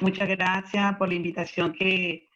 Muchas gracias por la invitación que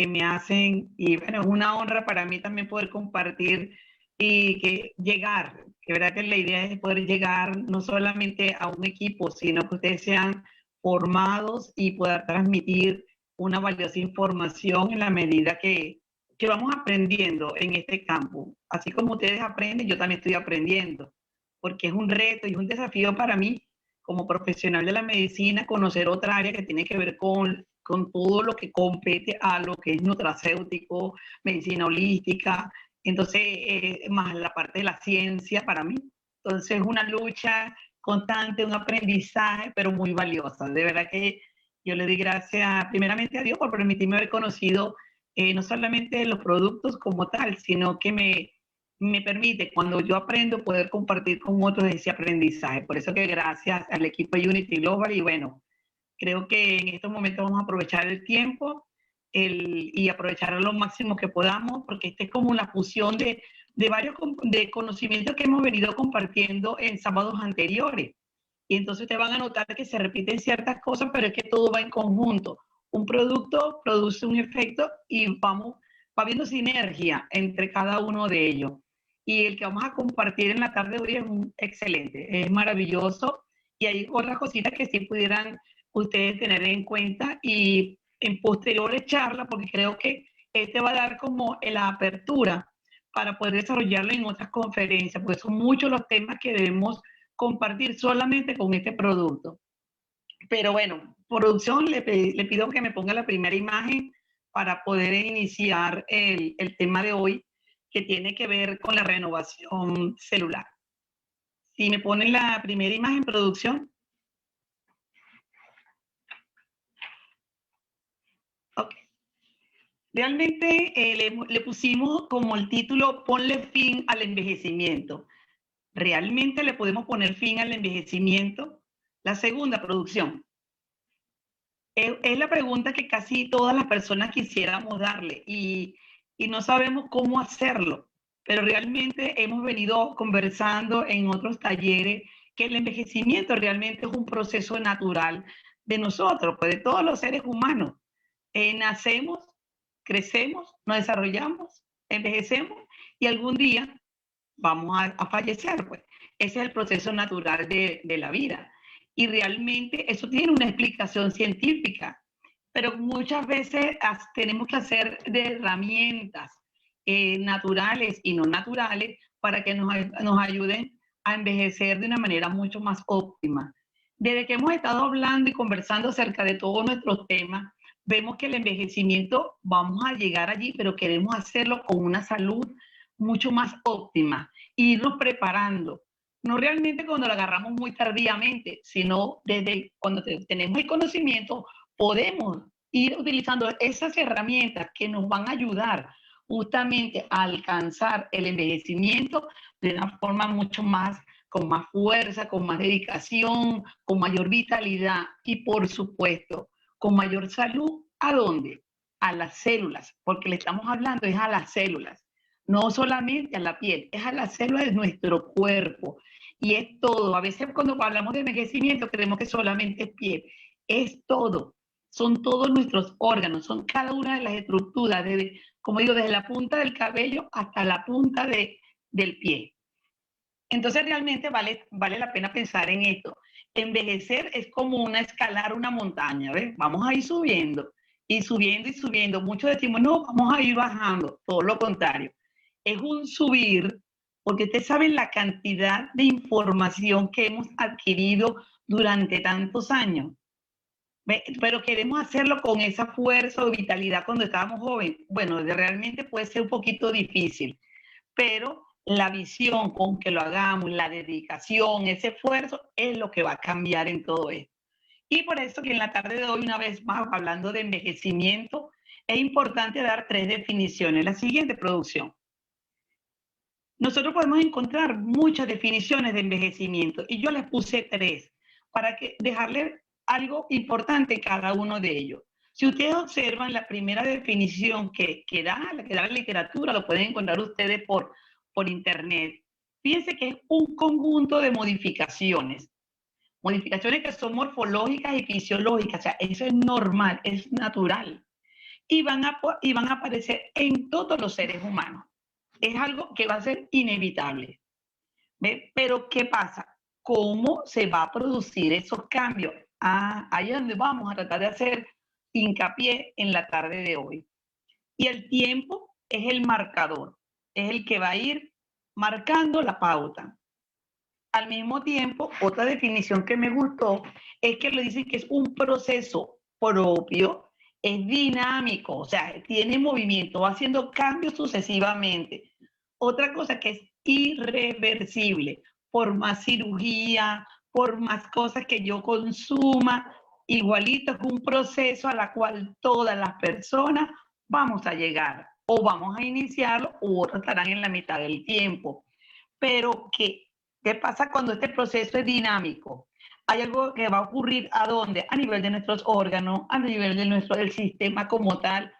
me hacen y bueno, es una honra para mí también poder compartir y que llegar, que verdad que la idea es poder llegar no solamente a un equipo, sino que ustedes sean formados y poder transmitir una valiosa información en la medida que vamos aprendiendo en este campo. Así como ustedes aprenden, yo también estoy aprendiendo, porque es un reto y un desafío para mí como profesional de la medicina, conocer otra área que tiene que ver con todo lo que compete a lo que es nutracéutico, medicina holística, entonces, más la parte de la ciencia para mí. Entonces, es una lucha constante, un aprendizaje, pero muy valiosa. De verdad que yo le doy gracias primeramente a Dios por permitirme haber conocido no solamente los productos como tal, sino que me permite, cuando yo aprendo, poder compartir con otros ese aprendizaje. Por eso que gracias al equipo de Unity Global y bueno, creo que en estos momentos vamos a aprovechar el tiempo y aprovechar lo máximo que podamos, porque este es como una fusión de varios de conocimientos que hemos venido compartiendo en sábados anteriores. Y entonces te van a notar que se repiten ciertas cosas, pero es que todo va en conjunto. Un producto produce un efecto y va viendo sinergia entre cada uno de ellos. Y el que vamos a compartir en la tarde de hoy es excelente, es maravilloso. Y hay otras cositas que sí pudieran ustedes tener en cuenta y en posteriores charlas, porque creo que este va a dar como la apertura para poder desarrollarlo en otras conferencias, porque son muchos los temas que debemos compartir solamente con este producto. Pero bueno, producción, le pido que me ponga la primera imagen para poder iniciar el tema de hoy, que tiene que ver con la renovación celular. Si me ponen la primera imagen, producción. Ok. Realmente le pusimos como el título, ponle fin al envejecimiento. ¿Realmente le podemos poner fin al envejecimiento? La segunda, producción. Es la pregunta que casi todas las personas quisiéramos darle y no sabemos cómo hacerlo, pero realmente hemos venido conversando en otros talleres que el envejecimiento realmente es un proceso natural de nosotros, pues de todos los seres humanos. Nacemos, crecemos, nos desarrollamos, envejecemos y algún día vamos a fallecer, pues. Ese es el proceso natural de la vida. Y realmente eso tiene una explicación científica, pero muchas veces tenemos que hacer de herramientas naturales y no naturales para que nos ayuden a envejecer de una manera mucho más óptima. Desde que hemos estado hablando y conversando acerca de todos nuestros temas, vemos que el envejecimiento vamos a llegar allí, pero queremos hacerlo con una salud mucho más óptima, irnos preparando. No realmente cuando lo agarramos muy tardíamente, sino desde cuando tenemos el conocimiento, podemos ir utilizando esas herramientas que nos van a ayudar justamente a alcanzar el envejecimiento de una forma mucho más, con más fuerza, con más dedicación, con mayor vitalidad y por supuesto, con mayor salud. ¿A dónde? A las células, porque le estamos hablando es a las células, no solamente a la piel, es a las células de nuestro cuerpo. Y es todo. A veces cuando hablamos de envejecimiento creemos que solamente es piel. Es todo. Son todos nuestros órganos, son cada una de las estructuras, desde, como digo, desde la punta del cabello hasta la punta del pie. Entonces realmente vale la pena pensar en esto. Envejecer es como escalar una montaña, ¿ves? Vamos a ir subiendo y subiendo y subiendo. Muchos decimos, no, vamos a ir bajando. Todo lo contrario. Es un subir, porque ustedes saben la cantidad de información que hemos adquirido durante tantos años. Pero queremos hacerlo con esa fuerza o vitalidad cuando estábamos jóvenes. Bueno, realmente puede ser un poquito difícil, pero la visión con que lo hagamos, la dedicación, ese esfuerzo es lo que va a cambiar en todo esto. Y por eso que en la tarde de hoy, una vez más, hablando de envejecimiento, es importante dar tres definiciones. La siguiente, producción. Nosotros podemos encontrar muchas definiciones de envejecimiento y yo les puse tres para dejarles algo importante en cada uno de ellos. Si ustedes observan la primera definición que da la literatura, lo pueden encontrar ustedes por internet. Fíjense que es un conjunto de modificaciones modificaciones que son morfológicas y fisiológicas, o sea, eso es normal, es natural, y van a aparecer en todos los seres humanos. Es algo que va a ser inevitable. ¿Ve? Pero ¿qué pasa? ¿Cómo se va a producir esos cambios? Ahí es donde vamos a tratar de hacer hincapié en la tarde de hoy. Y el tiempo es el marcador, es el que va a ir marcando la pauta. Al mismo tiempo, otra definición que me gustó es que le dicen que es un proceso propio, es dinámico, o sea, tiene movimiento, va haciendo cambios sucesivamente. Otra cosa que es irreversible, por más cirugía, por más cosas que yo consuma, igualito es un proceso a la cual todas las personas vamos a llegar o vamos a iniciarlo u otros estarán en la mitad del tiempo. Pero ¿qué pasa cuando este proceso es dinámico? Hay algo que va a ocurrir ¿a dónde? A nivel de nuestros órganos, a nivel de del sistema como tal.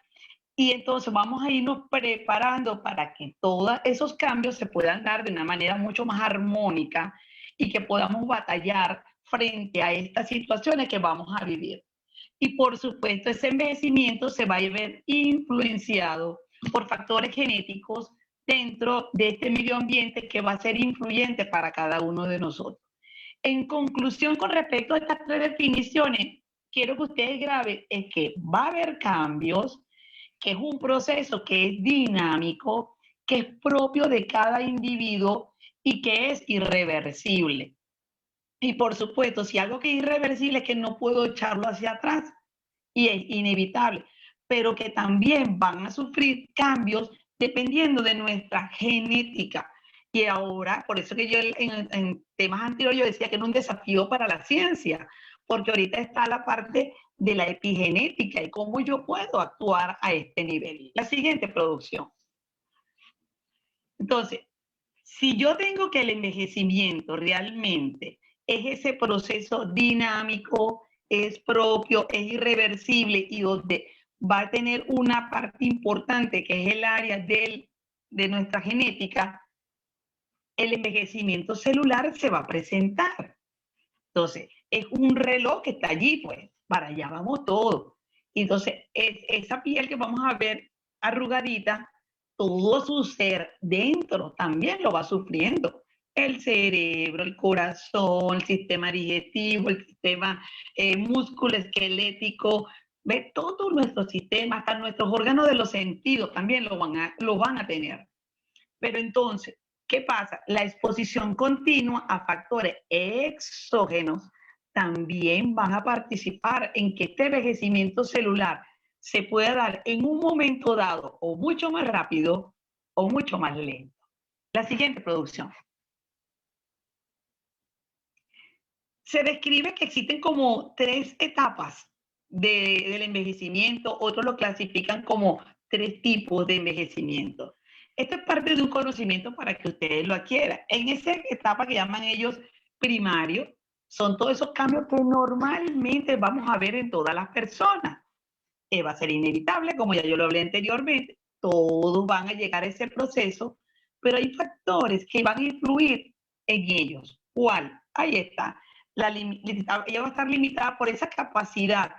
Y entonces vamos a irnos preparando para que todos esos cambios se puedan dar de una manera mucho más armónica y que podamos batallar frente a estas situaciones que vamos a vivir. Y por supuesto, ese envejecimiento se va a ver influenciado por factores genéticos dentro de este medio ambiente que va a ser influyente para cada uno de nosotros. En conclusión, con respecto a estas tres definiciones, quiero que ustedes graben es que va a haber cambios, que es un proceso que es dinámico, que es propio de cada individuo y que es irreversible. Y por supuesto, si algo que es irreversible es que no puedo echarlo hacia atrás y es inevitable, pero que también van a sufrir cambios dependiendo de nuestra genética. Y ahora, por eso que yo en temas anteriores yo decía que era un desafío para la ciencia, porque ahorita está la parte de la epigenética y cómo yo puedo actuar a este nivel. La siguiente producción. Entonces, si yo tengo que el envejecimiento realmente es ese proceso dinámico, es propio, es irreversible y donde va a tener una parte importante que es el área de nuestra genética, el envejecimiento celular se va a presentar. Entonces, es un reloj que está allí, pues, para allá vamos todos. Entonces, esa piel que vamos a ver arrugadita, todo su ser dentro también lo va sufriendo. El cerebro, el corazón, el sistema digestivo, el sistema músculo esquelético, ve todo nuestro sistema, hasta nuestros órganos de los sentidos también lo van a tener. Pero entonces, ¿qué pasa? La exposición continua a factores exógenos también van a participar en que este envejecimiento celular se pueda dar en un momento dado o mucho más rápido o mucho más lento. La siguiente producción. Se describe que existen como tres etapas del envejecimiento, otros lo clasifican como tres tipos de envejecimiento. Esto es parte de un conocimiento para que ustedes lo adquieran. En esa etapa que llaman ellos primario, son todos esos cambios que normalmente vamos a ver en todas las personas. Va a ser inevitable, como ya yo lo hablé anteriormente, todos van a llegar a ese proceso, pero hay factores que van a influir en ellos. ¿Cuál? Ahí está. Ella va a estar limitada por esa capacidad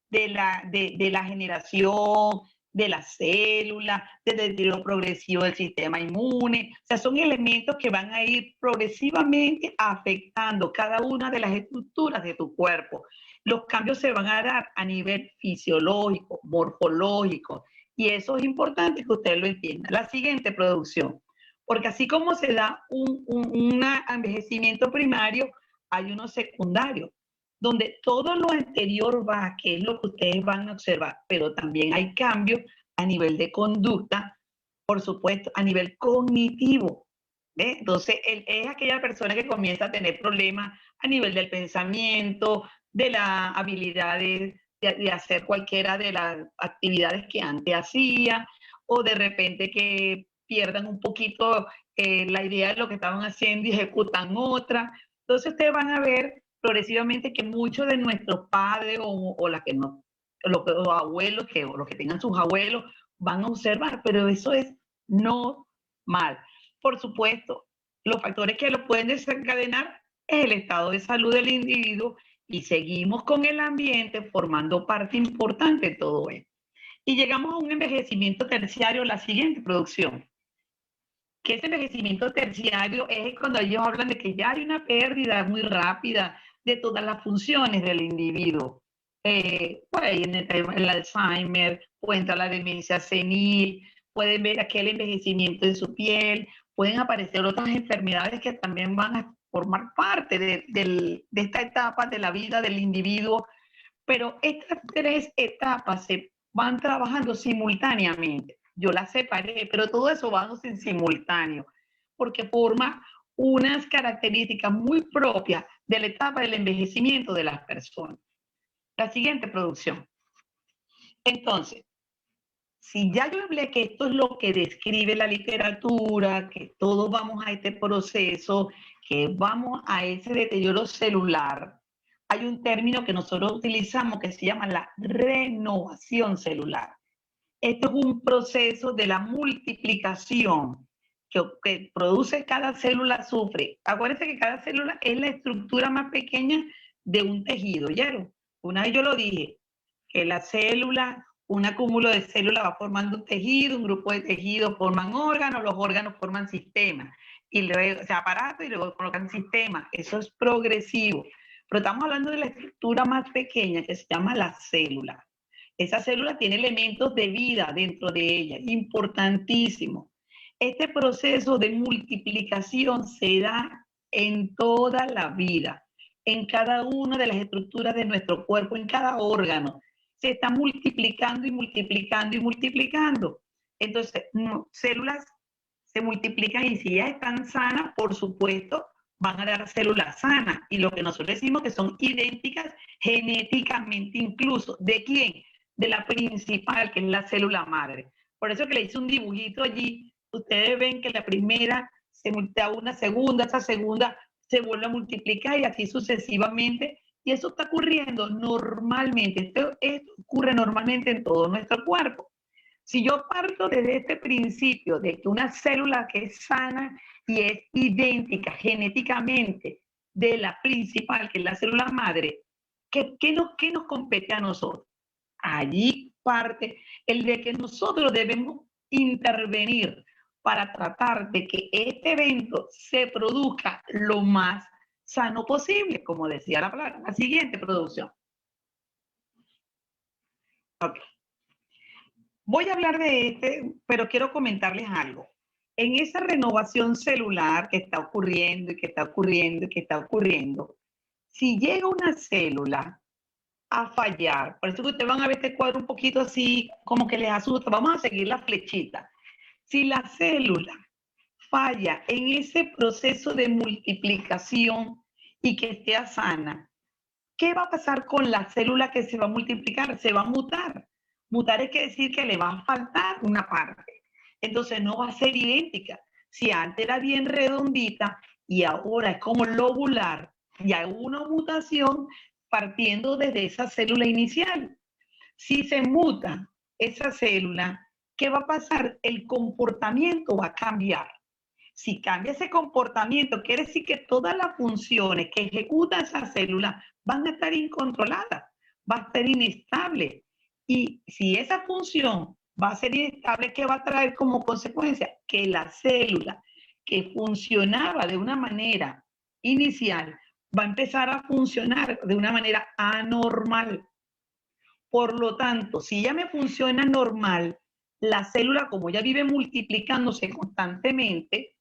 de la generación, de las células, del deterioro progresivo del sistema inmune. O sea, son elementos que van a ir progresivamente afectando cada una de las estructuras de tu cuerpo. Los cambios se van a dar a nivel fisiológico, morfológico, y eso es importante que usted lo entienda. La siguiente producción, porque así como se da un envejecimiento primario, hay uno secundario, donde todo lo anterior va, que es lo que ustedes van a observar, pero también hay cambios a nivel de conducta, por supuesto, a nivel cognitivo. ¿Ve? Entonces, es aquella persona que comienza a tener problemas a nivel del pensamiento, de la habilidad de hacer cualquiera de las actividades que antes hacía, o de repente que pierdan un poquito la idea de lo que estaban haciendo y ejecutan otra. Entonces ustedes van a ver progresivamente que muchos de nuestros padres o las que no, los abuelos, o los que tengan sus abuelos, van a observar, pero eso es normal. Por supuesto, los factores que lo pueden desencadenar es el estado de salud del individuo y seguimos con el ambiente formando parte importante de todo esto. Y llegamos a un envejecimiento terciario, la siguiente producción. Que ese envejecimiento terciario es cuando ellos hablan de que ya hay una pérdida muy rápida de todas las funciones del individuo. Por ahí en el Alzheimer, puede entrar la demencia senil, pueden ver aquel envejecimiento de su piel, pueden aparecer otras enfermedades que también van a formar parte de esta etapa de la vida del individuo, pero estas tres etapas se van trabajando simultáneamente. Yo las separé, pero todo eso va en simultáneo, porque forma unas características muy propias de la etapa del envejecimiento de las personas. La siguiente producción. Entonces, si ya yo hablé que esto es lo que describe la literatura, que todos vamos a este proceso, que vamos a ese deterioro celular, hay un término que nosotros utilizamos que se llama la renovación celular. Esto es un proceso de la multiplicación que produce cada célula, sufre. Acuérdense que cada célula es la estructura más pequeña de un tejido, ¿oyeron? Una vez yo lo dije, que la célula, un acúmulo de células va formando un tejido, un grupo de tejidos forman órganos, los órganos forman sistemas, y luego, o sea, aparatos y luego colocan sistemas. Eso es progresivo. Pero estamos hablando de la estructura más pequeña que se llama la célula. Esa célula tiene elementos de vida dentro de ella, importantísimo. Este proceso de multiplicación se da en toda la vida, en cada una de las estructuras de nuestro cuerpo, en cada órgano. Se está multiplicando y multiplicando y multiplicando. Entonces, células se multiplican y si ya están sanas, por supuesto, van a dar células sanas. Y lo que nosotros decimos que son idénticas genéticamente incluso. ¿De quién? De la principal, que es la célula madre. Por eso que le hice un dibujito allí. Ustedes ven que la primera se multiplica una segunda, esa segunda se vuelve a multiplicar y así sucesivamente. Y eso está ocurriendo normalmente. Esto ocurre normalmente en todo nuestro cuerpo. Si yo parto desde este principio de que una célula que es sana y es idéntica genéticamente de la principal, que es la célula madre, ¿qué nos compete a nosotros? Allí parte el de que nosotros debemos intervenir para tratar de que este evento se produzca lo más sano posible, como decía la siguiente producción. Okay. Voy a hablar de este, pero quiero comentarles algo. En esa renovación celular que está ocurriendo y que está ocurriendo y que está ocurriendo, si llega una célula a fallar, por eso que ustedes van a ver este cuadro un poquito así, como que les asusta, vamos a seguir la flechita. Si la célula falla en ese proceso de multiplicación y que esté sana, ¿qué va a pasar con la célula que se va a multiplicar? Se va a mutar. Mutar es decir que le va a faltar una parte. Entonces no va a ser idéntica. Si antes era bien redondita y ahora es como lobular, y hay una mutación partiendo desde esa célula inicial. Si se muta esa célula, ¿qué va a pasar? El comportamiento va a cambiar. Si cambia ese comportamiento, quiere decir que todas las funciones que ejecuta esa célula van a estar incontroladas, va a estar inestable. Y si esa función va a ser inestable, ¿qué va a traer como consecuencia? Que la célula que funcionaba de una manera inicial va a empezar a funcionar de una manera anormal. Por lo tanto, si ya me funciona normal, la célula, como ya vive multiplicándose constantemente,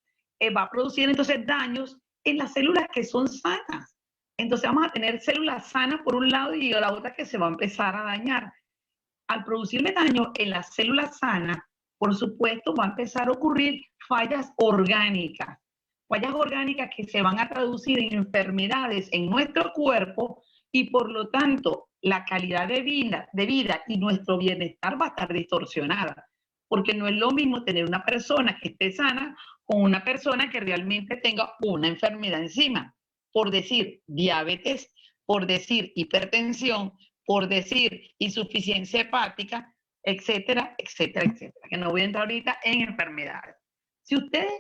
va a producir entonces daños en las células que son sanas. Entonces vamos a tener células sanas por un lado y la otra que se va a empezar a dañar. Al producirme daño en las células sanas, por supuesto, va a empezar a ocurrir fallas orgánicas que se van a traducir en enfermedades en nuestro cuerpo y por lo tanto la calidad de vida y nuestro bienestar va a estar distorsionada. Porque no es lo mismo tener una persona que esté sana con una persona que realmente tenga una enfermedad encima. Por decir diabetes, por decir hipertensión, por decir insuficiencia hepática, etcétera, etcétera, etcétera. Que no voy a entrar ahorita en enfermedades. Si ustedes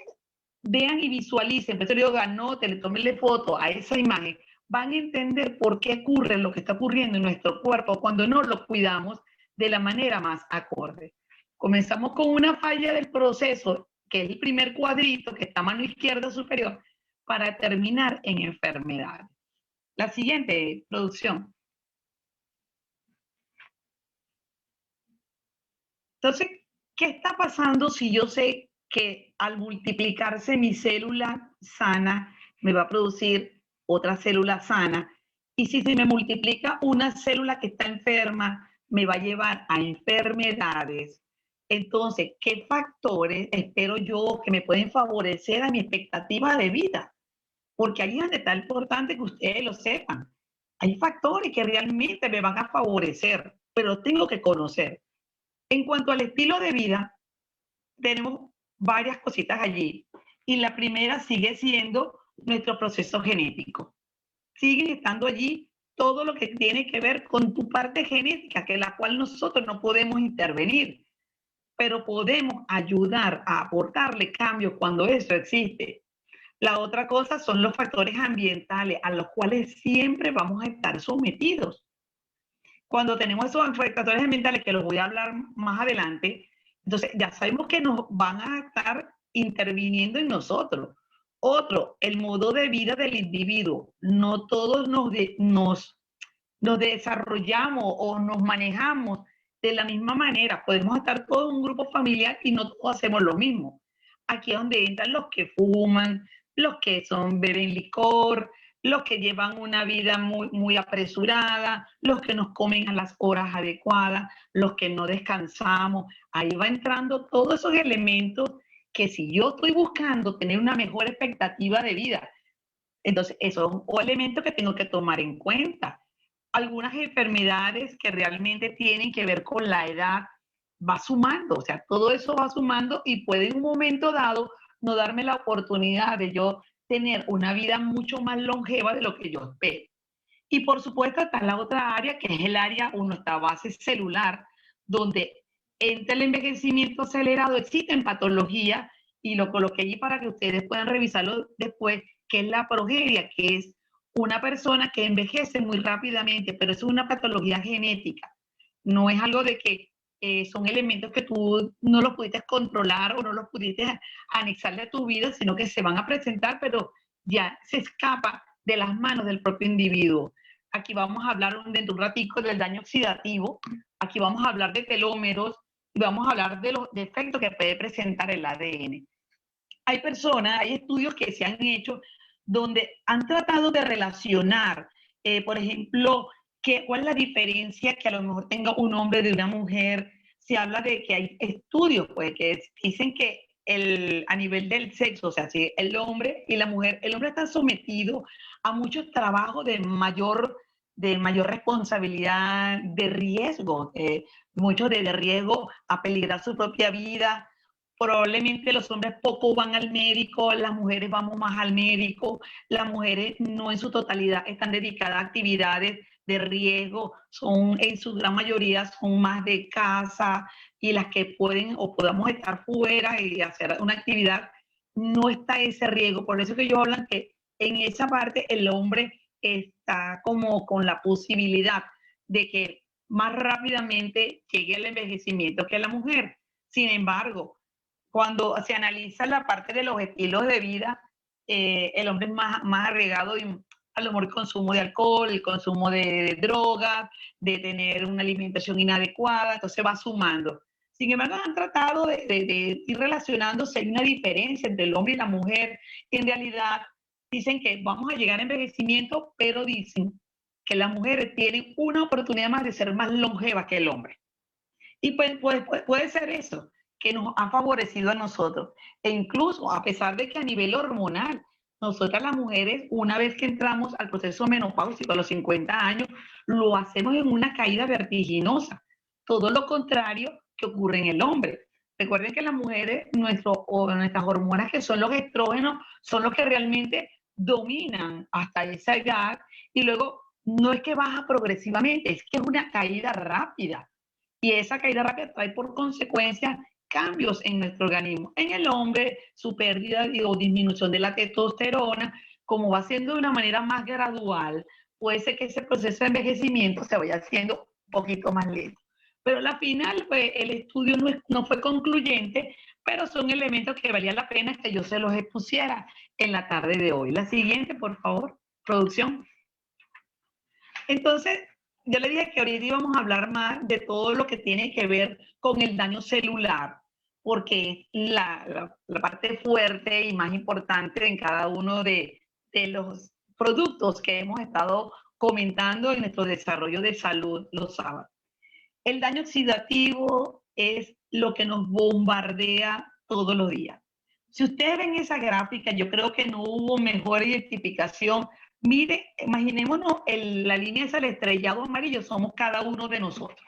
vean y visualicen, por eso digo, anoten, tómenle foto a esa imagen, van a entender por qué ocurre lo que está ocurriendo en nuestro cuerpo cuando no lo cuidamos de la manera más acorde. Comenzamos con una falla del proceso, que es el primer cuadrito que está a mano izquierda superior, para terminar en enfermedad. La siguiente, producción. Entonces, ¿qué está pasando si yo sé que al multiplicarse mi célula sana me va a producir otra célula sana? Y si se me multiplica una célula que está enferma, me va a llevar a enfermedades. Entonces, ¿qué factores espero yo que me pueden favorecer a mi expectativa de vida? Porque ahí es donde está importante que ustedes lo sepan. Hay factores que realmente me van a favorecer, pero tengo que conocer. En cuanto al estilo de vida, tenemos varias cositas allí. Y la primera sigue siendo nuestro proceso genético. Sigue estando allí todo lo que tiene que ver con tu parte genética, que la cual nosotros no podemos intervenir, pero podemos ayudar a aportarle cambios cuando eso existe. La otra cosa son los factores ambientales a los cuales siempre vamos a estar sometidos. Cuando tenemos esos factores ambientales, que los voy a hablar más adelante, entonces ya sabemos que nos van a estar interviniendo en nosotros. Otro, el modo de vida del individuo. No todos nos desarrollamos o nos manejamos de la misma manera. Podemos estar todo un grupo familiar y no todos hacemos lo mismo. Aquí es donde entran los que fuman, los que beben licor, los que llevan una vida muy apresurada, los que nos comen a las horas adecuadas, los que no descansamos. Ahí va entrando todos esos elementos que si yo estoy buscando tener una mejor expectativa de vida, entonces esos son elementos que tengo que tomar en cuenta. Algunas enfermedades que realmente tienen que ver con la edad va sumando, o sea, todo eso va sumando y puede en un momento dado no darme la oportunidad de yo tener una vida mucho más longeva de lo que yo espero. Y por supuesto está la otra área, que es el área, nuestra base celular, donde entra el envejecimiento acelerado, existen patologías, y lo coloqué allí para que ustedes puedan revisarlo después, que es la progeria, que es una persona que envejece muy rápidamente, pero es una patología genética. No es algo de que son elementos que tú no los pudiste controlar o no los pudiste anexarle a tu vida, sino que se van a presentar, pero ya se escapa de las manos del propio individuo. Aquí vamos a hablar dentro de un ratico del daño oxidativo, aquí vamos a hablar de telómeros y vamos a hablar de los defectos que puede presentar el ADN. Hay personas, hay estudios que se han hecho donde han tratado de relacionar, por ejemplo, cuál es la diferencia que a lo mejor tenga un hombre de una mujer. Se habla de que hay estudios pues, que dicen que a nivel del sexo, o sea, si el hombre y la mujer, el hombre está sometido a muchos trabajos de mayor responsabilidad, de riesgo, mucho de riesgo a peligrar su propia vida. Probablemente los hombres poco van al médico, las mujeres vamos más al médico, las mujeres no en su totalidad están dedicadas a actividades de riesgo, son en su gran mayoría son más de casa, y las que pueden o podamos estar fuera y hacer una actividad, no está ese riesgo. Por eso que ellos hablan que en esa parte el hombre está como con la posibilidad de que más rápidamente llegue el envejecimiento que la mujer. Sin embargo, cuando se analiza la parte de los estilos de vida, el hombre es más arriesgado y a lo mejor el consumo de alcohol, el consumo de drogas, de tener una alimentación inadecuada, entonces va sumando. Sin embargo, han tratado de ir relacionándose, hay una diferencia entre el hombre y la mujer. En realidad, dicen que vamos a llegar a envejecimiento, pero dicen que las mujeres tienen una oportunidad más de ser más longevas que el hombre. Y puede ser eso, que nos ha favorecido a nosotros. E incluso, a pesar de que a nivel hormonal, nosotras las mujeres, una vez que entramos al proceso menopáusico a los 50 años, lo hacemos en una caída vertiginosa. Todo lo contrario que ocurre en el hombre. Recuerden que las mujeres, nuestras hormonas, que son los estrógenos, son los que realmente dominan hasta esa edad, y luego no es que baja progresivamente, es que es una caída rápida. Y esa caída rápida trae por consecuencia cambios en nuestro organismo. En el hombre, su pérdida o disminución de la testosterona, como va siendo de una manera más gradual, puede ser que ese proceso de envejecimiento se vaya haciendo un poquito más lento. Pero al final, pues, el estudio no fue concluyente, pero son elementos que valía la pena que yo se los expusiera en la tarde de hoy. La siguiente, por favor, producción. Entonces, yo le dije que ahorita íbamos a hablar más de todo lo que tiene que ver con el daño celular, porque es la parte fuerte y más importante en cada uno de los productos que hemos estado comentando en nuestro desarrollo de salud los sábados. El daño oxidativo es lo que nos bombardea todos los días. Si ustedes ven esa gráfica, yo creo que no hubo mejor identificación. Mire, imaginémonos la línea esa, el estrellado amarillo, somos cada uno de nosotros.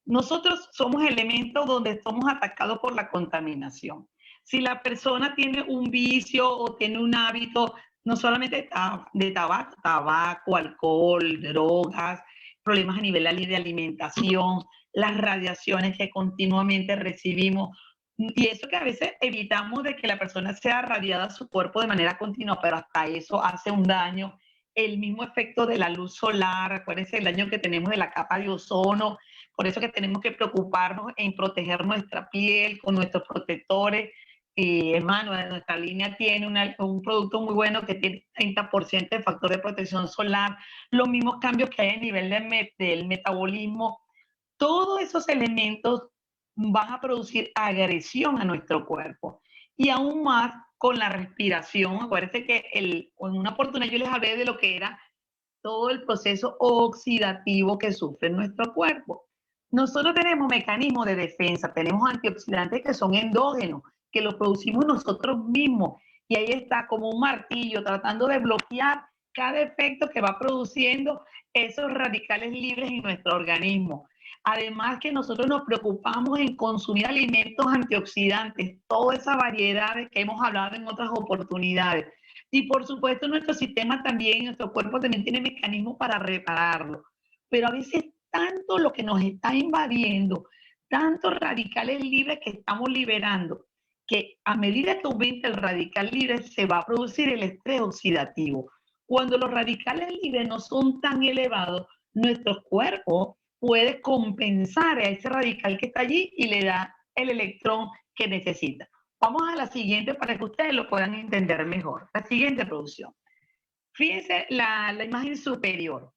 Nosotros somos elementos donde somos atacados por la contaminación. Si la persona tiene un vicio o tiene un hábito, no solamente de tabaco, alcohol, drogas, problemas a nivel de alimentación, las radiaciones que continuamente recibimos, y eso que a veces evitamos de que la persona sea radiada a su cuerpo de manera continua, pero hasta eso hace un daño. El mismo efecto de la luz solar, acuérdense el daño que tenemos de la capa de ozono, por eso que tenemos que preocuparnos en proteger nuestra piel con nuestros protectores. Hermano, nuestra línea tiene un producto muy bueno que tiene 30% de factor de protección solar, los mismos cambios que hay a nivel del metabolismo. Todos esos elementos van a producir agresión a nuestro cuerpo. Y aún más con la respiración. Acuérdense que en una oportunidad yo les hablé de lo que era todo el proceso oxidativo que sufre nuestro cuerpo. Nosotros tenemos mecanismos de defensa, tenemos antioxidantes que son endógenos, que los producimos nosotros mismos. Y ahí está como un martillo tratando de bloquear cada efecto que va produciendo esos radicales libres en nuestro organismo. Además que nosotros nos preocupamos en consumir alimentos antioxidantes, toda esa variedad que hemos hablado en otras oportunidades. Y por supuesto nuestro sistema también, nuestro cuerpo también tiene mecanismos para repararlo. Pero a veces tanto lo que nos está invadiendo, tantos radicales libres que estamos liberando, que a medida que aumenta el radical libre se va a producir el estrés oxidativo. Cuando los radicales libres no son tan elevados, nuestro cuerpo puede compensar a ese radical que está allí y le da el electrón que necesita. Vamos a la siguiente para que ustedes lo puedan entender mejor. La siguiente producción. Fíjense la imagen superior.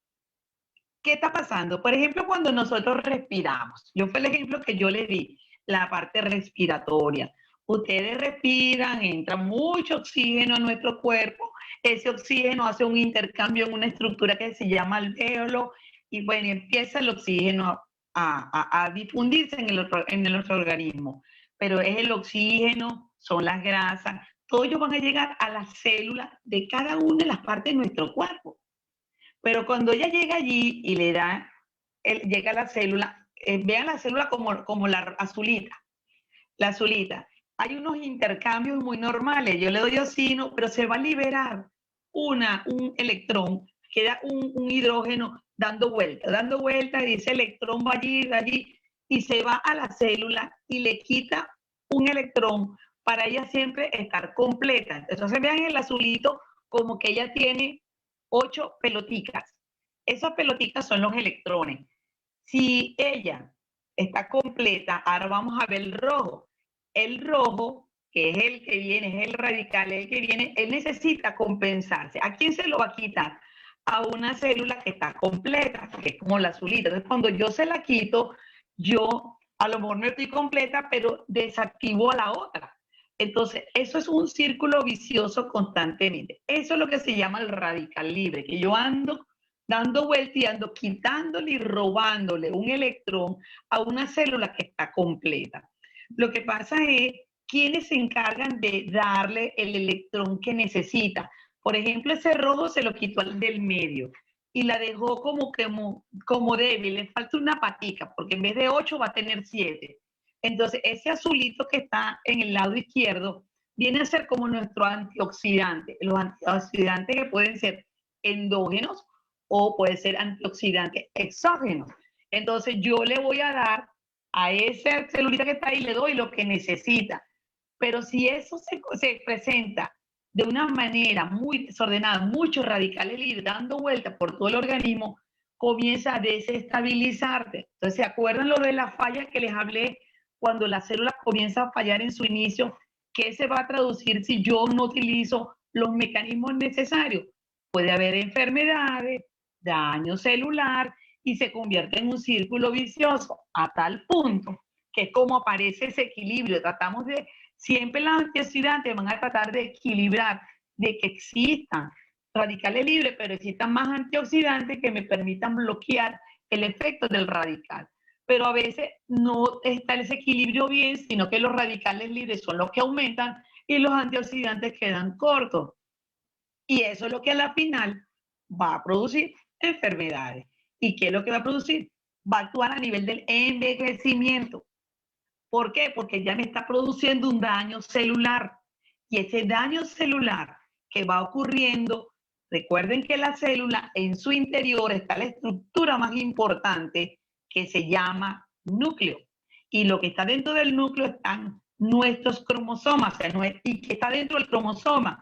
¿Qué está pasando? Por ejemplo, cuando nosotros respiramos. Yo fue el ejemplo que yo le di, la parte respiratoria. Ustedes respiran, entra mucho oxígeno a nuestro cuerpo. Ese oxígeno hace un intercambio en una estructura que se llama alvéolo y bueno, empieza el oxígeno a difundirse en el otro organismo. Pero es el oxígeno, son las grasas, todos ellos van a llegar a las células de cada una de las partes de nuestro cuerpo. Pero cuando ella llega allí y le da, llega a la célula, vean la célula como la azulita. La azulita. Hay unos intercambios muy normales. Yo le doy oxígeno, pero se va a liberar un electrón, queda un hidrógeno dando vuelta, y ese electrón va allí, y se va a la célula y le quita un electrón para ella siempre estar completa. Entonces vean el azulito como que ella tiene 8 pelotitas. Esas pelotitas son los electrones. Si ella está completa, ahora vamos a ver el rojo. El rojo, que es el que viene, es el radical, el que viene, él necesita compensarse. ¿A quién se lo va a quitar? A una célula que está completa, que es como la azulita. Entonces, cuando yo se la quito, yo a lo mejor no estoy completa, pero desactivo a la otra. Entonces, eso es un círculo vicioso constantemente. Eso es lo que se llama el radical libre, que yo ando dando vuelta y ando quitándole y robándole un electrón a una célula que está completa. Lo que pasa es quienes se encargan de darle el electrón que necesita. Por ejemplo, ese rojo se lo quitó al del medio y la dejó como débil, le falta una patica, porque en vez de 8 va a tener 7. Entonces, ese azulito que está en el lado izquierdo viene a ser como nuestro antioxidante. Los antioxidantes que pueden ser endógenos o pueden ser antioxidantes exógenos. Entonces, yo le voy a dar a esa celulita que está ahí le doy lo que necesita. Pero si eso se presenta de una manera muy desordenada, muchos radicales libres dando vueltas por todo el organismo, comienza a desestabilizarte. Entonces, ¿se acuerdan lo de las fallas que les hablé cuando la célula comienza a fallar en su inicio? ¿Qué se va a traducir si yo no utilizo los mecanismos necesarios? Puede haber enfermedades, daño celular y se convierte en un círculo vicioso a tal punto que es como aparece ese equilibrio. Tratamos de, siempre los antioxidantes van a tratar de equilibrar, de que existan radicales libres, pero existan más antioxidantes que me permitan bloquear el efecto del radical. Pero a veces no está ese equilibrio bien, sino que los radicales libres son los que aumentan y los antioxidantes quedan cortos. Y eso es lo que a la final va a producir enfermedades. ¿Y qué es lo que va a producir? Va a actuar a nivel del envejecimiento. ¿Por qué? Porque ya me está produciendo un daño celular. Y ese daño celular que va ocurriendo, recuerden que la célula en su interior está la estructura más importante que se llama núcleo. Y lo que está dentro del núcleo están nuestros cromosomas, o sea, y que está dentro del cromosoma,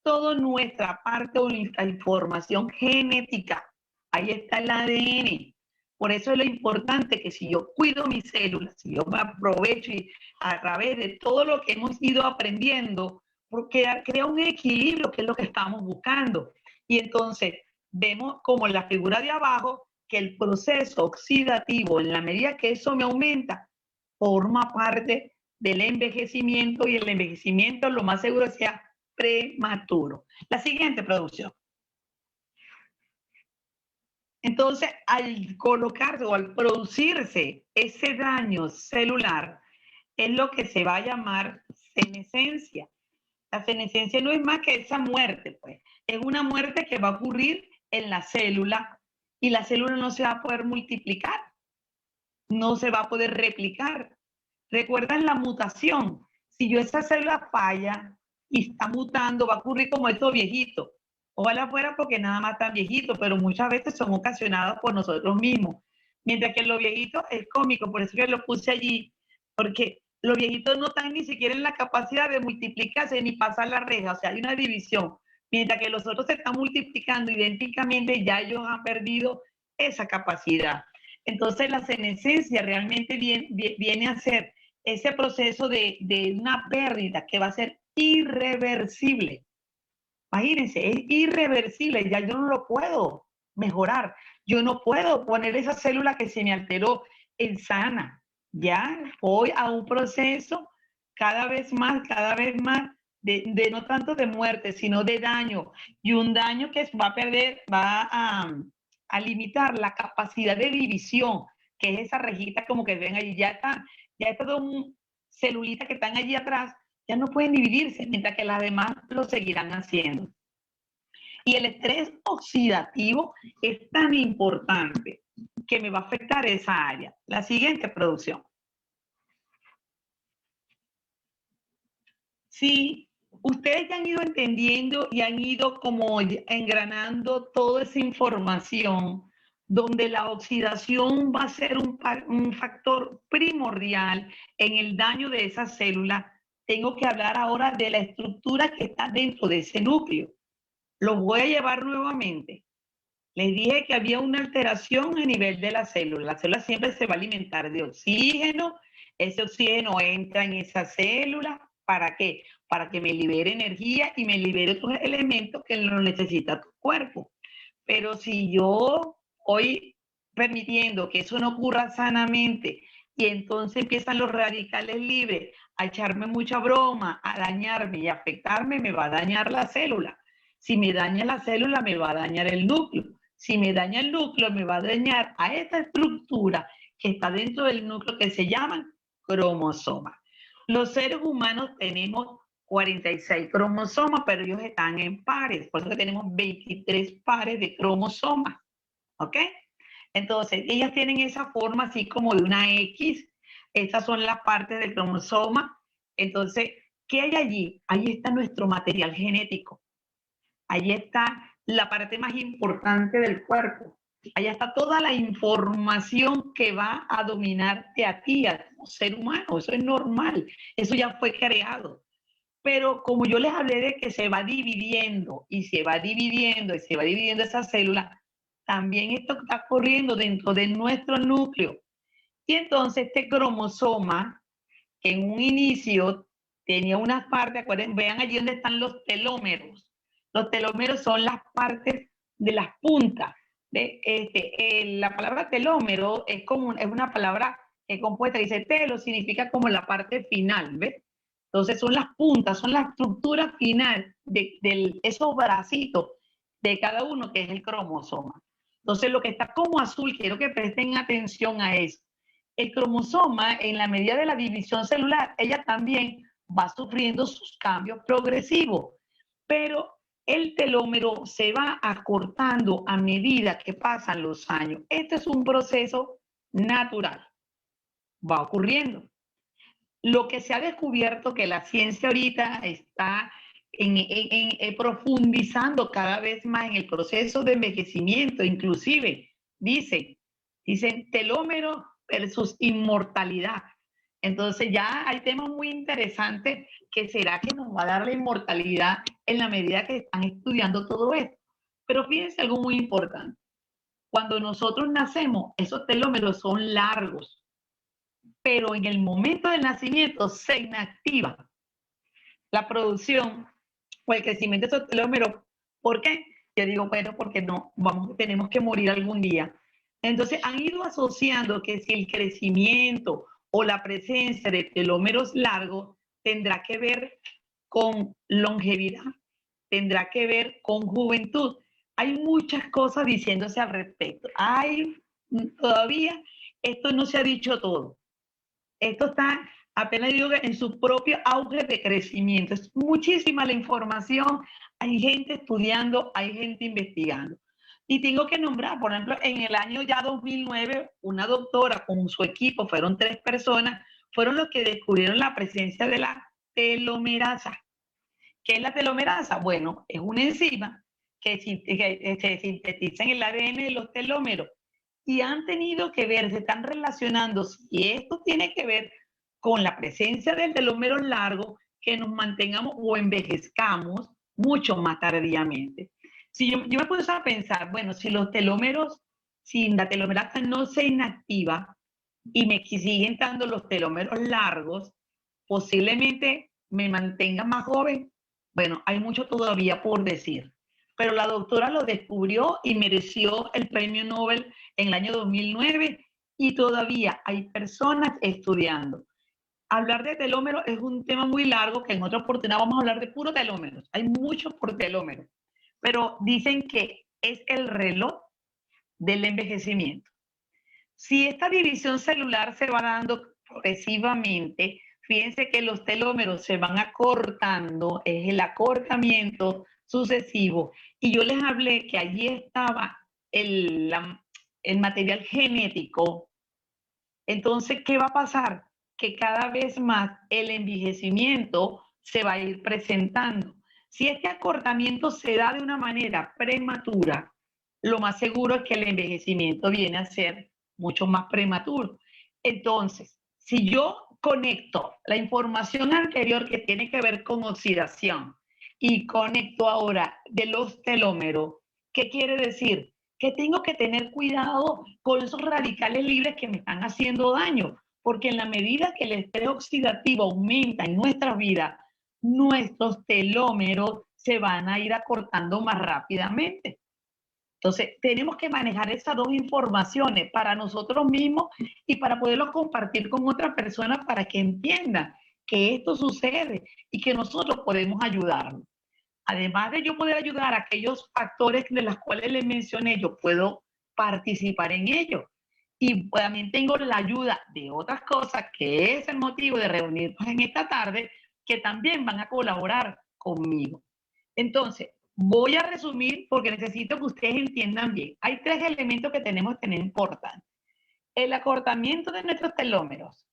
toda nuestra parte o la información genética. Ahí está el ADN. Por eso es lo importante que si yo cuido mis células, si yo me aprovecho y a través de todo lo que hemos ido aprendiendo, porque crea un equilibrio, que es lo que estamos buscando. Y entonces vemos como en la figura de abajo que el proceso oxidativo, en la medida que eso me aumenta, forma parte del envejecimiento y el envejecimiento lo más seguro sea prematuro. La siguiente producción. Entonces, al colocarse o al producirse ese daño celular, es lo que se va a llamar senescencia. La senescencia no es más que esa muerte, pues. Es una muerte que va a ocurrir en la célula y la célula no se va a poder multiplicar, no se va a poder replicar. ¿Recuerdan la mutación? Si yo esa célula falla y está mutando, va a ocurrir como estos viejitos. Ojalá fuera porque nada más tan viejitos, pero muchas veces son ocasionados por nosotros mismos. Mientras que los viejitos es cómico, por eso que lo puse allí, porque los viejitos no están ni siquiera en la capacidad de multiplicarse ni pasar la reja, o sea, hay una división. Mientras que los otros se están multiplicando idénticamente, ya ellos han perdido esa capacidad. Entonces la senescencia realmente viene a ser ese proceso de una pérdida que va a ser irreversible. Imagínense, es irreversible, ya yo no lo puedo mejorar. Yo no puedo poner esa célula que se me alteró en sana. Ya voy a un proceso cada vez más de no tanto de muerte, sino de daño. Y un daño que va a perder, va a limitar la capacidad de división, que es esa rejita como que ven allí, ya estas dos celulitas que están allí atrás, ya no pueden dividirse, mientras que las demás lo seguirán haciendo. Y el estrés oxidativo es tan importante que me va a afectar esa área. La siguiente producción. Sí, ustedes ya han ido entendiendo y han ido como engranando toda esa información, donde la oxidación va a ser un factor primordial en el daño de esa célula. Tengo que hablar ahora de la estructura que está dentro de ese núcleo. Lo voy a llevar nuevamente. Les dije que había una alteración a nivel de la célula. La célula siempre se va a alimentar de oxígeno. Ese oxígeno entra en esa célula. ¿Para qué? Para que me libere energía y me libere otros elementos que lo necesita tu cuerpo. Pero si yo voy permitiendo que eso no ocurra sanamente y entonces empiezan los radicales libres a echarme mucha broma, a dañarme y a afectarme, me va a dañar la célula. Si me daña la célula, me va a dañar el núcleo. Si me daña el núcleo, me va a dañar a esta estructura que está dentro del núcleo que se llaman cromosomas. Los seres humanos tenemos 46 cromosomas, pero ellos están en pares, por eso que tenemos 23 pares de cromosomas, ¿ok? Entonces, ellas tienen esa forma así como de una X, estas son las partes del cromosoma. Entonces, ¿qué hay allí? Ahí está nuestro material genético, ahí está la parte más importante del cuerpo. Allá está toda la información que va a dominarte a ti, a como ser humano. Eso es normal. Eso ya fue creado. Pero como yo les hablé de que se va dividiendo y se va dividiendo y se va dividiendo esa célula, también esto está corriendo dentro de nuestro núcleo. Y entonces este cromosoma, que en un inicio tenía unas partes, acuérdense, vean allí donde están los telómeros. Los telómeros son las partes de las puntas. La palabra telómero es una palabra compuesta, dice telo, significa como la parte final, ¿ves? Entonces son las puntas, son la estructura final de esos bracitos de cada uno que es el cromosoma. Entonces lo que está como azul, quiero que presten atención a eso. El cromosoma, en la medida de la división celular, ella también va sufriendo sus cambios progresivos, pero el telómero se va acortando a medida que pasan los años. Este es un proceso natural, va ocurriendo. Lo que se ha descubierto que la ciencia ahorita está profundizando cada vez más en el proceso de envejecimiento, inclusive dicen telómero versus inmortalidad. Entonces ya hay temas muy interesantes que será que nos va a dar la inmortalidad en la medida que están estudiando todo esto. Pero fíjense algo muy importante. Cuando nosotros nacemos, esos telómeros son largos, pero en el momento del nacimiento se inactiva la producción o el crecimiento de esos telómeros. ¿Por qué? Yo digo, bueno, porque no, tenemos que morir algún día. Entonces han ido asociando que si el crecimiento o la presencia de telómeros largos tendrá que ver con longevidad, tendrá que ver con juventud. Hay muchas cosas diciéndose al respecto. Todavía esto no se ha dicho todo. Esto está, apenas digo, en su propio auge de crecimiento. Es muchísima la información, hay gente estudiando, hay gente investigando. Y tengo que nombrar, por ejemplo, en el año ya 2009, una doctora con su equipo, fueron 3 personas, fueron los que descubrieron la presencia de la telomerasa. ¿Qué es la telomerasa? Bueno, es una enzima que se sintetiza en el ADN de los telómeros y han tenido que ver, se están relacionando si esto tiene que ver con la presencia del telómero largo, que nos mantengamos o envejezcamos mucho más tardíamente. Si yo me puse a pensar, bueno, si los telómeros, si la telomerasa no se inactiva y me siguen dando los telómeros largos, posiblemente me mantenga más joven. Bueno, hay mucho todavía por decir, pero la doctora lo descubrió y mereció el premio Nobel en el año 2009 y todavía hay personas estudiando. Hablar de telómeros es un tema muy largo que en otra oportunidad vamos a hablar de puro telómeros. Hay muchos por telómeros, pero dicen que es el reloj del envejecimiento. Si esta división celular se va dando progresivamente, fíjense que los telómeros se van acortando, es el acortamiento sucesivo. Y yo les hablé que allí estaba el material genético. Entonces, ¿qué va a pasar? Que cada vez más el envejecimiento se va a ir presentando. Si este acortamiento se da de una manera prematura, lo más seguro es que el envejecimiento viene a ser mucho más prematuro. Entonces, si yo conecto la información anterior que tiene que ver con oxidación y conecto ahora de los telómeros, ¿qué quiere decir? Que tengo que tener cuidado con esos radicales libres que me están haciendo daño, porque en la medida que el estrés oxidativo aumenta en nuestras vidas, nuestros telómeros se van a ir acortando más rápidamente. Entonces, tenemos que manejar esas dos informaciones para nosotros mismos y para poderlo compartir con otras personas para que entiendan que esto sucede y que nosotros podemos ayudarlos. Además de yo poder ayudar a aquellos factores de los cuales les mencioné, yo puedo participar en ellos. Y también tengo la ayuda de otras cosas, que es el motivo de reunirnos en esta tarde, que también van a colaborar conmigo. Entonces, voy a resumir porque necesito que ustedes entiendan bien. Hay 3 elementos que tenemos que tener importantes. El acortamiento de nuestros telómeros,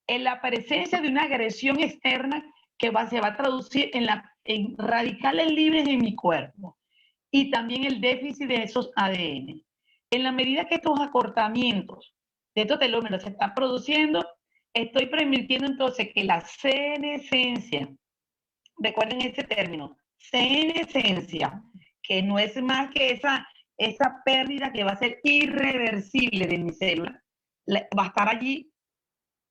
en la presencia de una agresión externa que se va a traducir en radicales libres en mi cuerpo y también el déficit de esos ADN. En la medida que estos acortamientos de estos telómeros se están produciendo, estoy permitiendo entonces que la senescencia, recuerden ese término, senescencia, que no es más que esa pérdida que va a ser irreversible de mi célula, va a estar allí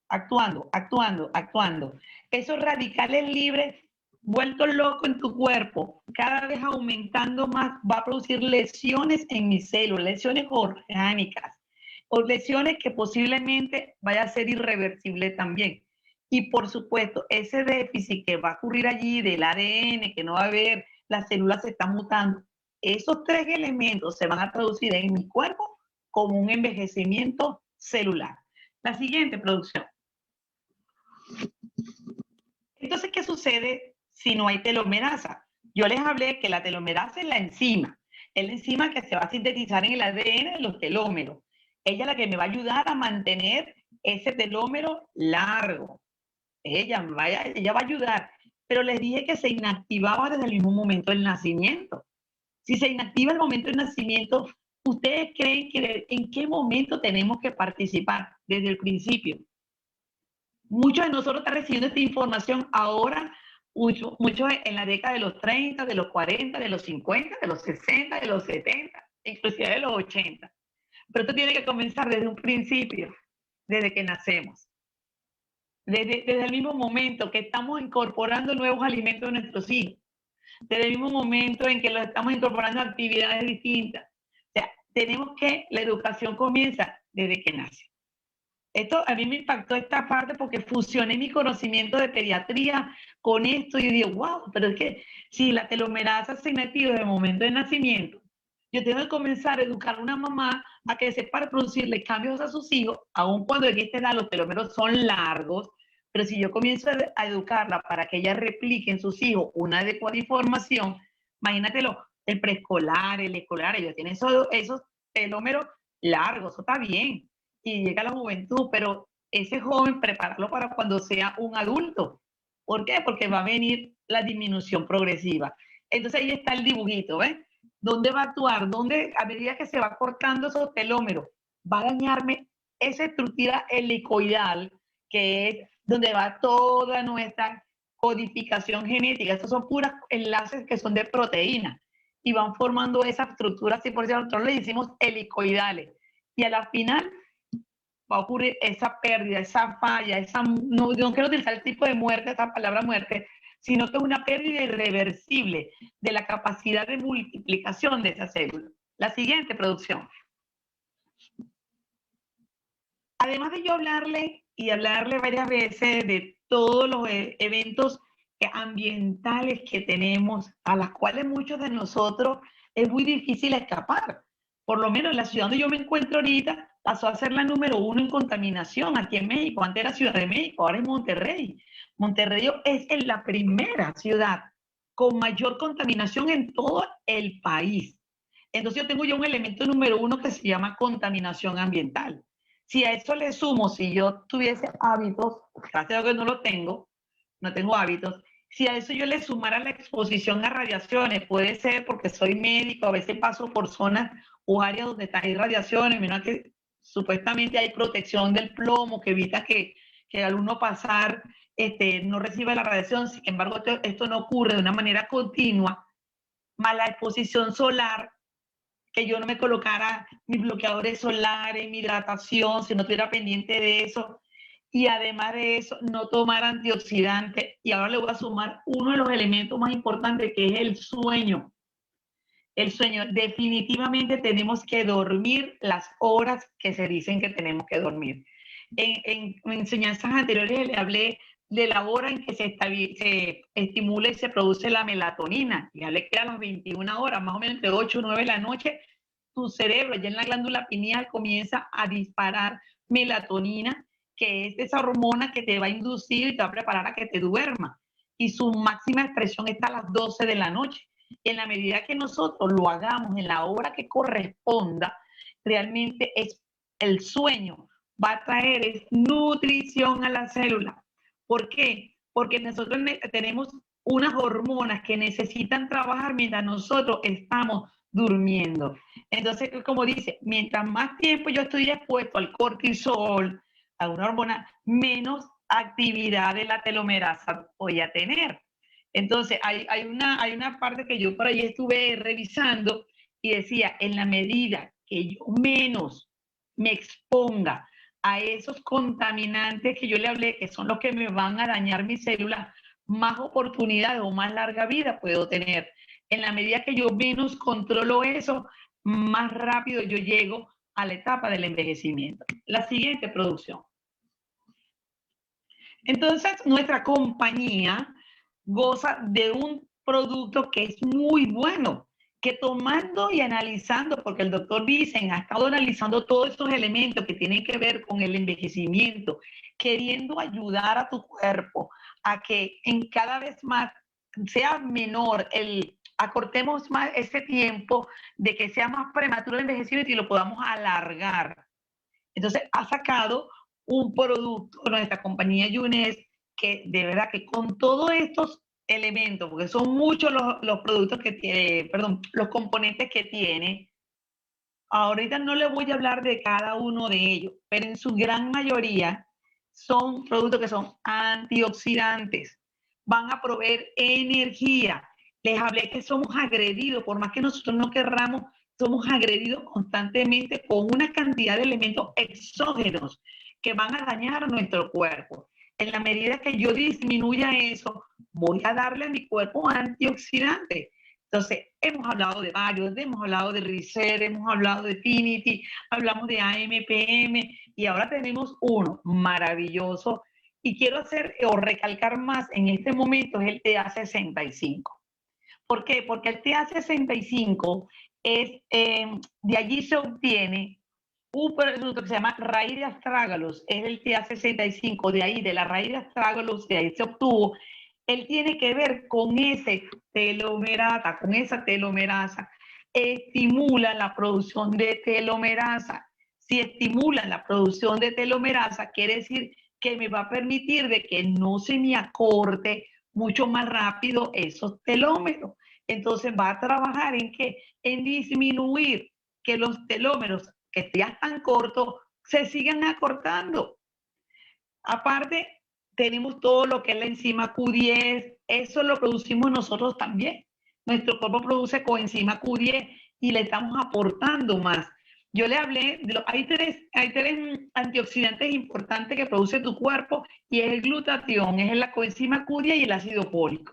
actuando, actuando, actuando. Esos radicales libres vueltos locos en tu cuerpo, cada vez aumentando más, va a producir lesiones en mis células, lesiones orgánicas, o lesiones que posiblemente vaya a ser irreversible también. Y por supuesto, ese déficit que va a ocurrir allí del ADN, que no va a haber, las células se están mutando, esos tres elementos se van a traducir en mi cuerpo como un envejecimiento celular. La siguiente producción. Entonces, ¿qué sucede si no hay telomerasa? Yo les hablé que la telomerasa es la enzima que se va a sintetizar en el ADN de los telómeros. Ella es la que me va a ayudar a mantener ese telómero largo. Ella va a ayudar. Pero les dije que se inactivaba desde el mismo momento del nacimiento. Si se inactiva el momento del nacimiento, ¿ustedes creen que en qué momento tenemos que participar? Desde el principio. Muchos de nosotros están recibiendo esta información ahora, muchos en la década de los 30, de los 40, de los 50, de los 60, de los 70, inclusive de los 80. Pero esto tiene que comenzar desde un principio, desde que nacemos. Desde el mismo momento que estamos incorporando nuevos alimentos a nuestros hijos. Desde el mismo momento en que los estamos incorporando a actividades distintas. O sea, la educación comienza desde que nace. Esto a mí me impactó esta parte porque fusioné mi conocimiento de pediatría con esto y digo, wow, pero es que si la telomerasa se inactiva desde el momento de nacimiento, yo tengo que comenzar a educar a una mamá a que sepa producirle cambios a sus hijos, aun cuando en esta edad los telómeros son largos, pero si yo comienzo a educarla para que ella replique en sus hijos una adecuada información, imagínatelo, el preescolar, el escolar, ellos tienen esos telómeros largos, eso está bien y llega a la juventud, pero ese joven prepararlo para cuando sea un adulto. ¿Por qué? Porque va a venir la disminución progresiva. Entonces ahí está el dibujito, ¿ves? ¿Dónde va a actuar? ¿Dónde, a medida que se va cortando esos telómeros, va a dañarme esa estructura helicoidal, que es donde va toda nuestra codificación genética? Estos son puros enlaces que son de proteínas y van formando esa estructura, así por eso nosotros le decimos helicoidales. Y a la final va a ocurrir esa pérdida, esa falla, no quiero utilizar el tipo de muerte, esa palabra muerte, sino que es una pérdida irreversible de la capacidad de multiplicación de esa célula. La siguiente producción. Además de yo hablarle varias veces de todos los eventos ambientales que tenemos, a las cuales muchos de nosotros es muy difícil escapar. Por lo menos la ciudad donde yo me encuentro ahorita pasó a ser la número 1 en contaminación aquí en México. Antes era Ciudad de México, ahora es Monterrey. Monterrey es la primera ciudad con mayor contaminación en todo el país. Entonces yo tengo ya un elemento número 1 que se llama contaminación ambiental. Si a eso le sumo, si yo tuviese hábitos, gracias a Dios que no lo tengo, no tengo hábitos, si a eso yo le sumara la exposición a radiaciones, puede ser porque soy médico, a veces paso por zonas o áreas donde hay radiaciones, menos que supuestamente hay protección del plomo que evita que al uno pasar no reciba la radiación, sin embargo esto no ocurre de una manera continua, más la exposición solar, que yo no me colocara mis bloqueadores solares, mi hidratación, si no estuviera pendiente de eso. Y además de eso, no tomar antioxidantes. Y ahora le voy a sumar uno de los elementos más importantes, que es el sueño. El sueño. Definitivamente tenemos que dormir las horas que se dicen que tenemos que dormir. En enseñanzas anteriores le hablé de la hora en que se estimula y se produce la melatonina. Ya le quedan las 21 horas, más o menos entre 8 y 9 de la noche, tu cerebro ya en la glándula pineal comienza a disparar melatonina, que es esa hormona que te va a inducir y te va a preparar a que te duermas. Y su máxima expresión está a las 12 de la noche. Y en la medida que nosotros lo hagamos en la hora que corresponda, realmente es el sueño va a traer nutrición a la célula. ¿Por qué? Porque nosotros tenemos unas hormonas que necesitan trabajar mientras nosotros estamos durmiendo. Entonces, como dice, mientras más tiempo yo estoy expuesto al cortisol, a una hormona, menos actividad de la telomerasa voy a tener. Entonces, hay una parte que yo por ahí estuve revisando y decía, en la medida que yo menos me exponga a esos contaminantes que yo le hablé, que son los que me van a dañar mis células, más oportunidades o más larga vida puedo tener. En la medida que yo menos controlo eso, más rápido yo llego a la etapa del envejecimiento. La siguiente producción. Entonces, nuestra compañía goza de un producto que es muy bueno, que tomando y analizando, porque el doctor Vicen ha estado analizando todos estos elementos que tienen que ver con el envejecimiento, queriendo ayudar a tu cuerpo a que en cada vez más sea menor acortemos más ese tiempo de que sea más prematuro el envejecimiento y lo podamos alargar. Entonces, ha sacado un producto, nuestra compañía Yunes, que de verdad que con todos estos elementos, porque son muchos los productos que tiene, perdón, los componentes que tiene, ahorita no le voy a hablar de cada uno de ellos, pero en su gran mayoría son productos que son antioxidantes, van a proveer energía. Les hablé que somos agredidos, por más que nosotros no querramos, somos agredidos constantemente con una cantidad de elementos exógenos que van a dañar nuestro cuerpo. En la medida que yo disminuya eso, voy a darle a mi cuerpo antioxidantes. Entonces, hemos hablado de varios, hemos hablado de Ricer, hemos hablado de Finity, hablamos de AMPM y ahora tenemos uno maravilloso y quiero hacer o recalcar más en este momento es el TA65. ¿Por qué? Porque el TA65 es, de allí se obtiene un producto que se llama raíz de astrágalos, es el TA65, de ahí, de la raíz de astrágalos, de ahí se obtuvo. Él tiene que ver con ese telomerasa, con esa telomerasa. Estimula la producción de telomerasa. Si estimula la producción de telomerasa, quiere decir que me va a permitir de que no se me acorte mucho más rápido esos telómeros. Entonces va a trabajar en qué? En disminuir que los telómeros que ya están cortos se sigan acortando. Aparte, tenemos todo lo que es la enzima Q10, eso lo producimos nosotros también. Nuestro cuerpo produce coenzima Q10 y le estamos aportando más. Yo le hablé, hay tres antioxidantes importantes que produce tu cuerpo y es el glutatión, es la coenzima Q10 y el ácido fólico.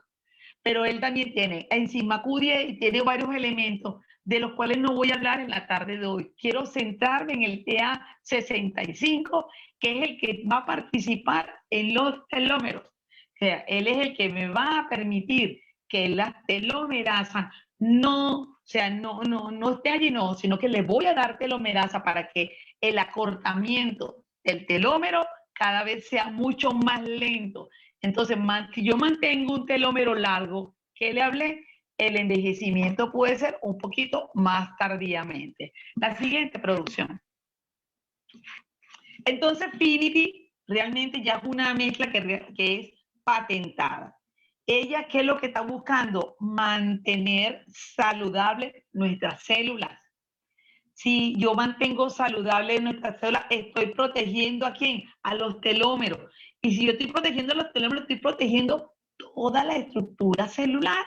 Pero él también tiene enzima Q10 y tiene varios elementos de los cuales no voy a hablar en la tarde de hoy. Quiero centrarme en el TA65, que es el que va a participar en los telómeros. O sea, él es el que me va a permitir que la telomerasa no esté allí, no, sino que le voy a dar telomerasa para que el acortamiento del telómero cada vez sea mucho más lento. Entonces, si yo mantengo un telómero largo, ¿qué le hablé? El envejecimiento puede ser un poquito más tardíamente. La siguiente producción. Entonces, Finity realmente ya es una mezcla que es patentada. Ella, ¿qué es lo que está buscando? Mantener saludable nuestras células. Si yo mantengo saludable nuestras células, estoy protegiendo a quién? A los telómeros. Y si yo estoy protegiendo los telómeros, estoy protegiendo toda la estructura celular.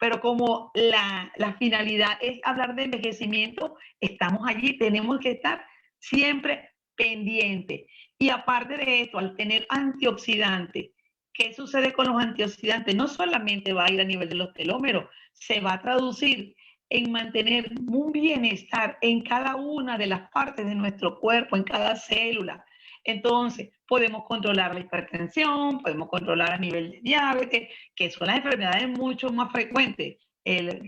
Pero como la finalidad es hablar de envejecimiento, estamos allí, tenemos que estar siempre pendientes. Y aparte de esto, al tener antioxidantes, ¿qué sucede con los antioxidantes? No solamente va a ir a nivel de los telómeros, se va a traducir en mantener un bienestar en cada una de las partes de nuestro cuerpo, en cada célula. Entonces, podemos controlar la hipertensión, podemos controlar a nivel de diabetes, que son las enfermedades mucho más frecuentes.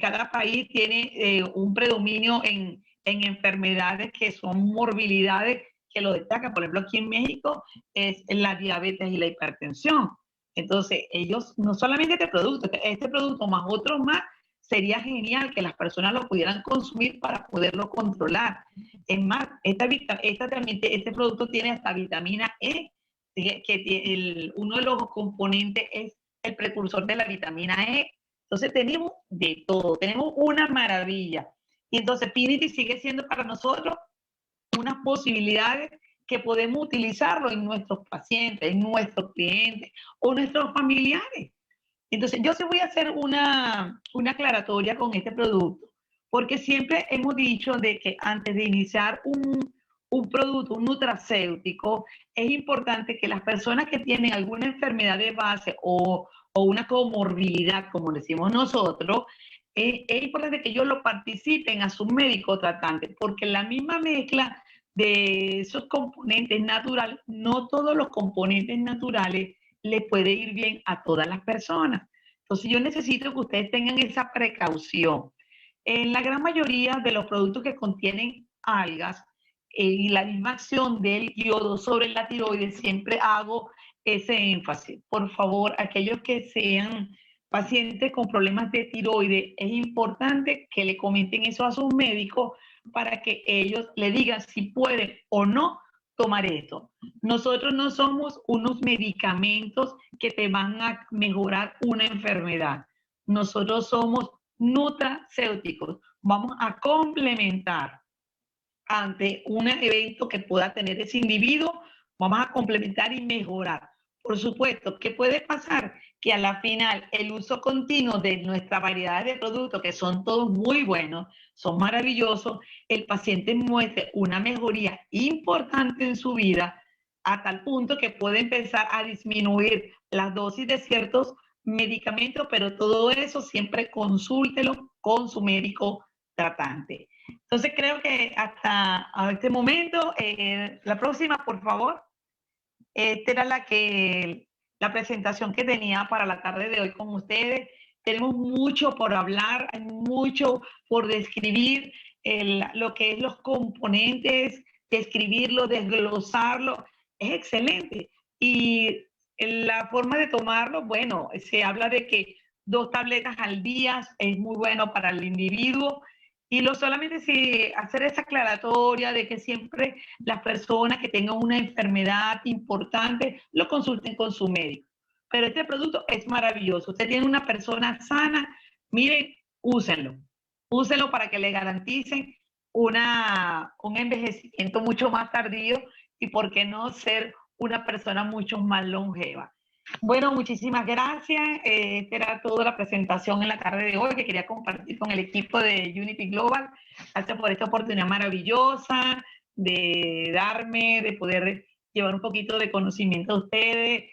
Cada país tiene un predominio en enfermedades que son morbilidades que lo destacan. Por ejemplo, aquí en México es la diabetes y la hipertensión. Entonces, ellos no solamente este producto más otros más, sería genial que las personas lo pudieran consumir para poderlo controlar. Es más, este producto tiene hasta vitamina E, que uno de los componentes es el precursor de la vitamina E. Entonces tenemos de todo, tenemos una maravilla. Y entonces Pinity sigue siendo para nosotros unas posibilidades que podemos utilizarlo en nuestros pacientes, en nuestros clientes o nuestros familiares. Entonces, yo sí voy a hacer una aclaratoria con este producto, porque siempre hemos dicho de que antes de iniciar un producto, un nutracéutico, es importante que las personas que tienen alguna enfermedad de base o una comorbilidad, como decimos nosotros, es importante que ellos lo participen a su médico tratante, porque la misma mezcla de esos componentes naturales, no todos los componentes naturales le puede ir bien a todas las personas. Entonces yo necesito que ustedes tengan esa precaución. En la gran mayoría de los productos que contienen algas y la misma acción del yodo sobre la tiroides, siempre hago ese énfasis. Por favor, aquellos que sean pacientes con problemas de tiroides, es importante que le comenten eso a sus médicos para que ellos le digan si pueden o no tomar esto. Nosotros no somos unos medicamentos que te van a mejorar una enfermedad. Nosotros somos nutracéuticos. Vamos a complementar ante un evento que pueda tener ese individuo, vamos a complementar y mejorar. Por supuesto, ¿qué puede pasar? Que a la final el uso continuo de nuestra variedad de productos, que son todos muy buenos, son maravillosos, el paciente muestre una mejoría importante en su vida a tal punto que puede empezar a disminuir las dosis de ciertos medicamentos, pero todo eso siempre consúltelo con su médico tratante. Entonces creo que hasta este momento, la próxima, por favor. Esta era la presentación que tenía para la tarde de hoy con ustedes. Tenemos mucho por hablar, hay mucho por describir, lo que es los componentes, describirlo, desglosarlo, es excelente. Y la forma de tomarlo, bueno, se habla de que 2 tabletas al día es muy bueno para el individuo. Y solamente si hacer esa aclaratoria de que siempre las personas que tengan una enfermedad importante lo consulten con su médico. Pero este producto es maravilloso. Usted tiene una persona sana, miren, úsenlo. Úsenlo para que le garanticen un envejecimiento mucho más tardío y por qué no ser una persona mucho más longeva. Bueno, muchísimas gracias. Esta era toda la presentación en la tarde de hoy que quería compartir con el equipo de Unity Global. Gracias por esta oportunidad maravillosa de darme, de poder llevar un poquito de conocimiento a ustedes.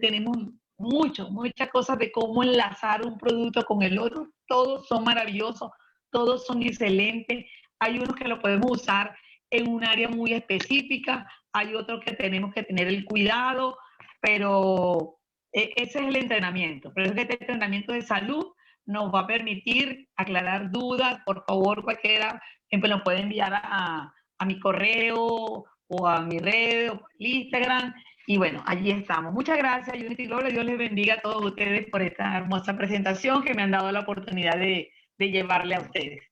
Tenemos muchas cosas de cómo enlazar un producto con el otro. Todos son maravillosos, todos son excelentes. Hay unos que lo podemos usar en un área muy específica, hay otros que tenemos que tener el cuidado, pero ese es el entrenamiento. Pero este entrenamiento de salud nos va a permitir aclarar dudas. Por favor, cualquiera siempre nos puede enviar a mi correo o a mi red o al Instagram. Y bueno, allí estamos. Muchas gracias, Unity Global. Dios les bendiga a todos ustedes por esta hermosa presentación que me han dado la oportunidad de llevarle a ustedes.